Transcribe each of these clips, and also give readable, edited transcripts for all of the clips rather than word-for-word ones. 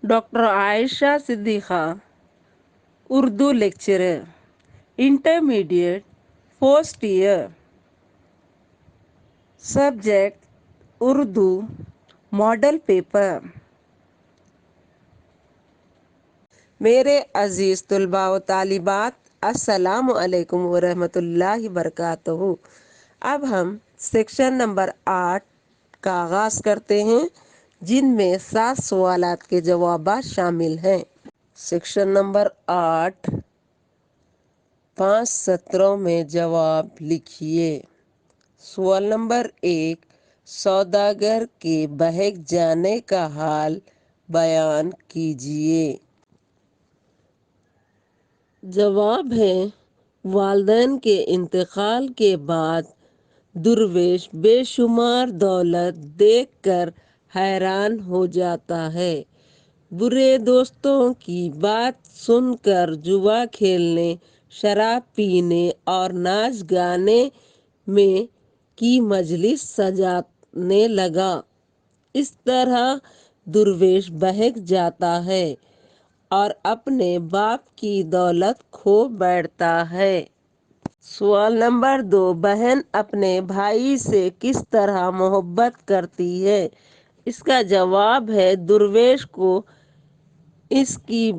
Doctor Ayesha Siddiqa, Urdu lecturer, intermediate, first year, subject Urdu, model paper. میرے عزیز طلباء و طالبات، السلام علیکم ورحمۃ اللہ وبرکاتہ۔ اب ہم سیکشن نمبر 8 کا آغاز کرتے ہیں، جن میں 7 سوالات کے جوابات شامل ہیں۔ سیکشن نمبر 8، 5 سطروں میں جواب لکھیے۔ سوال نمبر 1، سوداگر کے بہک جانے کا حال بیان کیجیے۔ جواب ہے، والدین کے انتقال کے بعد درویش بے شمار دولت دیکھ کر حیران ہو جاتا ہے۔ برے دوستوں کی بات سن کر جوا کھیلنے، شراب پینے اور ناچ گانے میں کی مجلس سجانے لگا۔ اس طرح درویش بہک جاتا ہے اور اپنے باپ کی دولت کھو بیٹھتا ہے۔ سوال نمبر 2، بہن اپنے بھائی سے کس طرح محبت کرتی ہے؟ اس کا جواب ہے، درویش کو اس کی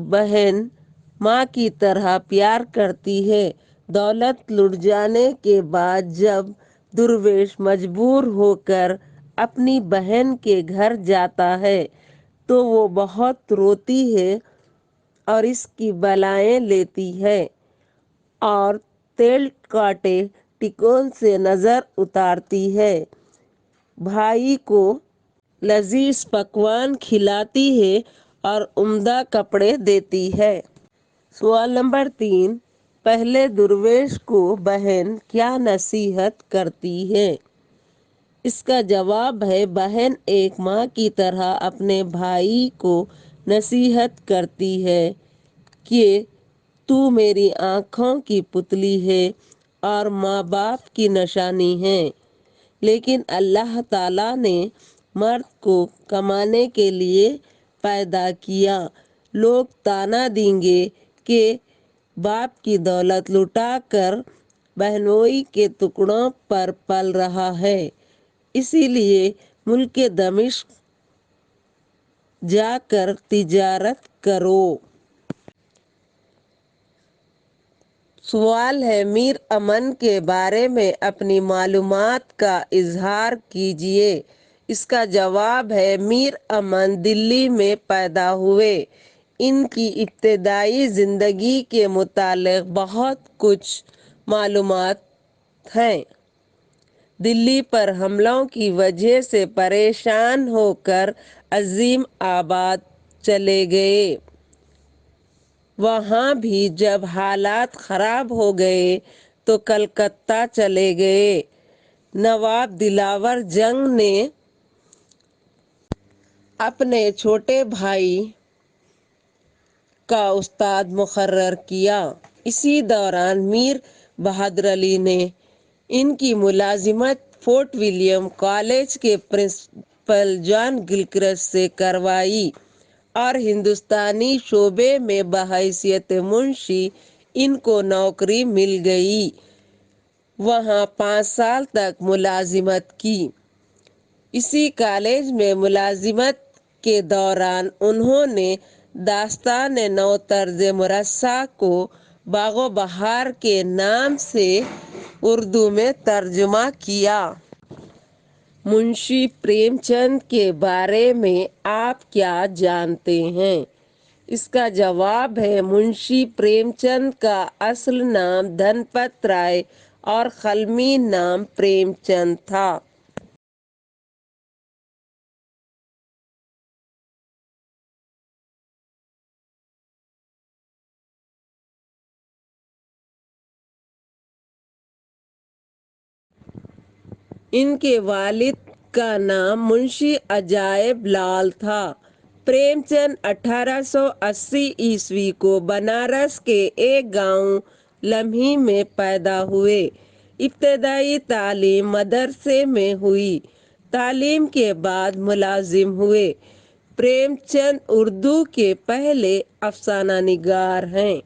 بہن ماں کی طرح پیار کرتی ہے۔ دولت لٹ جانے کے بعد جب درویش مجبور ہو کر اپنی بہن کے گھر جاتا ہے تو وہ بہت روتی ہے اور اس کی بلائیں لیتی ہے اور تیل کاٹے ٹکون سے نظر اتارتی ہے۔ بھائی کو لذیذ پکوان کھلاتی ہے اور عمدہ کپڑے دیتی ہے۔ سوال نمبر 3، پہلے درویش کو بہن کیا نصیحت کرتی ہے؟ اس کا جواب ہے، بہن ایک ماں کی طرح اپنے بھائی کو نصیحت کرتی ہے کہ تو میری آنکھوں کی پتلی ہے اور ماں باپ کی نشانی ہے، لیکن اللہ تعالیٰ نے مرد کو کمانے کے لیے پیدا کیا۔ لوگ طعنہ دیں گے کہ باپ کی دولت لٹا کر بہنوئی کے ٹکڑوں پر پل رہا ہے، اسی لیے ملک دمشق جا کر تجارت کرو۔ سوال ہے، میر امن کے بارے میں اپنی معلومات کا اظہار کیجیے۔ اس کا جواب ہے، میر امن دلی میں پیدا ہوئے۔ ان کی ابتدائی زندگی کے متعلق بہت کچھ معلومات ہیں۔ دلی پر حملوں کی وجہ سے پریشان ہو کر عظیم آباد چلے گئے۔ وہاں بھی جب حالات خراب ہو گئے تو کلکتہ چلے گئے۔ نواب دلاور جنگ نے اپنے چھوٹے بھائی کا استاد مقرر کیا۔ اسی دوران میر بہادر علی نے ان کی ملازمت فورٹ ولیم کالج کے پرنسپل جان گلکرسٹ سے کروائی اور ہندوستانی شعبے میں بحیثیت منشی ان کو نوکری مل گئی۔ وہاں 5 سال تک ملازمت کی۔ اسی کالج میں ملازمت کے دوران انہوں نے داستان نو طرز مرصع کو باغ و بہار کے نام سے اردو میں ترجمہ کیا۔ منشی پریم چند کے بارے میں آپ کیا جانتے ہیں؟ اس کا جواب ہے، منشی پریم چند کا اصل نام دھن پت رائے اور قلمی نام پریم چند تھا۔ ان کے والد کا نام منشی عجائب لال تھا۔ پریم چند 1880 کو بنارس کے ایک گاؤں لمحی میں پیدا ہوئے۔ ابتدائی تعلیم مدرسے میں ہوئی۔ تعلیم کے بعد ملازم ہوئے۔ پریم چند اردو کے پہلے افسانہ نگار ہیں۔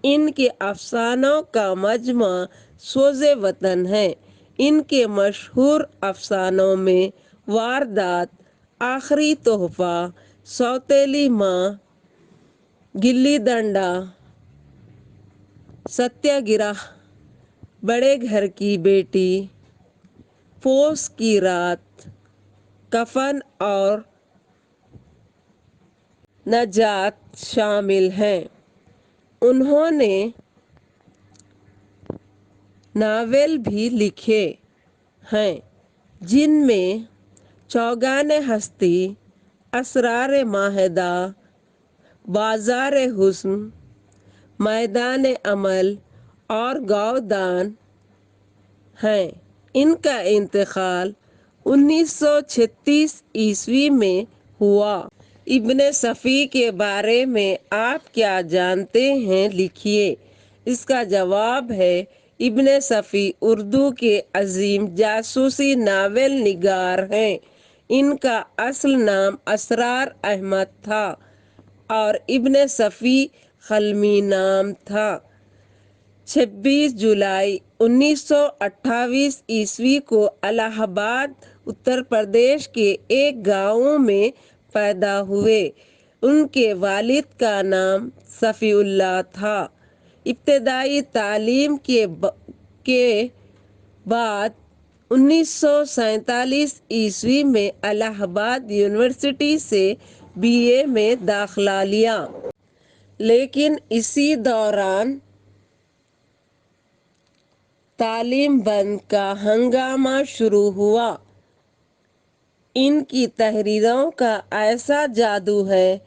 ان کے افسانوں کا مجموعہ سوز وطن ہے۔ ان کے مشہور افسانوں میں واردات، آخری تحفہ، سوتیلی ماں، گلی ڈنڈا، ستیہ گرہ، بڑے گھر کی بیٹی، پوس کی رات، کفن اور نجات شامل ہیں۔ انہوں نے ناول بھی لکھے ہیں جن میں چوگان ہستی، اسرار معاہدہ، بازار حسن، میدان عمل اور گودان ہیں۔ ان کا انتقال 1936 میں ہوا۔ ابن صفی کے بارے میں آپ کیا جانتے ہیں، لکھیے۔ اس کا جواب ہے، ابن صفی اردو کے عظیم جاسوسی ناول نگار ہیں۔ ان کا اصل نام اسرار احمد تھا اور ابن صفی قلمی نام تھا۔ 26 جولائی 1928 کو الہ آباد، اتر پردیش کے ایک گاؤں میں پیدا ہوئے۔ ان کے والد کا نام صفی اللہ تھا۔ ابتدائی تعلیم کے بعد 1947 میں الہ آباد یونیورسٹی سے BA میں داخلہ لیا، لیکن اسی دوران تعلیم بند کا ہنگامہ شروع ہوا۔ ان کی تحریروں کا ایسا جادو ہے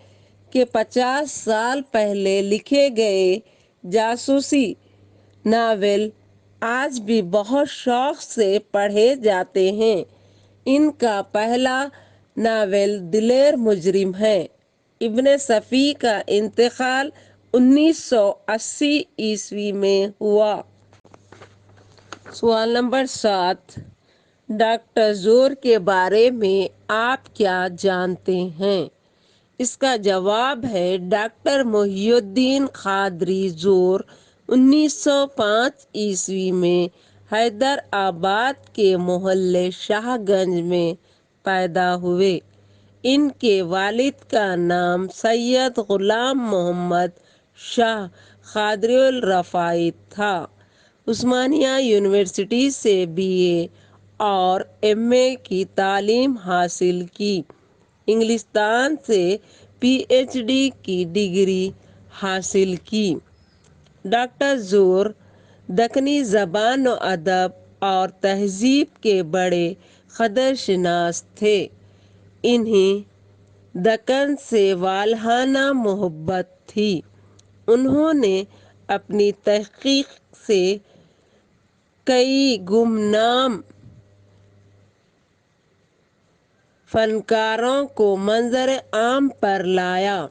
کہ 50 سال پہلے لکھے گئے جاسوسی ناول آج بھی بہت شوق سے پڑھے جاتے ہیں۔ ان کا پہلا ناول دلیر مجرم ہے۔ ابن صفی کا انتقال 1980 میں ہوا۔ سوال نمبر 7، ڈاکٹر زور کے بارے میں آپ کیا جانتے ہیں؟ اس کا جواب ہے، ڈاکٹر محی الدین قادری زور 1905 میں حیدرآباد کے محلے شاہ گنج میں پیدا ہوئے۔ ان کے والد کا نام سید غلام محمد شاہ قادری الرفاعی تھا۔ عثمانیہ یونیورسٹی سے BA اور MA کی تعلیم حاصل کی۔ انگلستان سے PhD کی ڈگری حاصل کی۔ ڈاکٹر زور دکنی زبان و ادب اور تہذیب کے بڑے قدر شناس تھے۔ انہیں دکن سے والہانہ محبت تھی۔ انہوں نے اپنی تحقیق سے کئی گمنام فنکاروں کو منظر عام پر لایا۔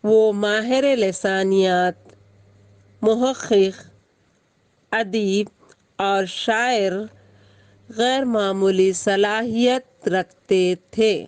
وہ ماہر لسانیات، محقق، ادیب اور شاعر غیر معمولی صلاحیت رکھتے تھے۔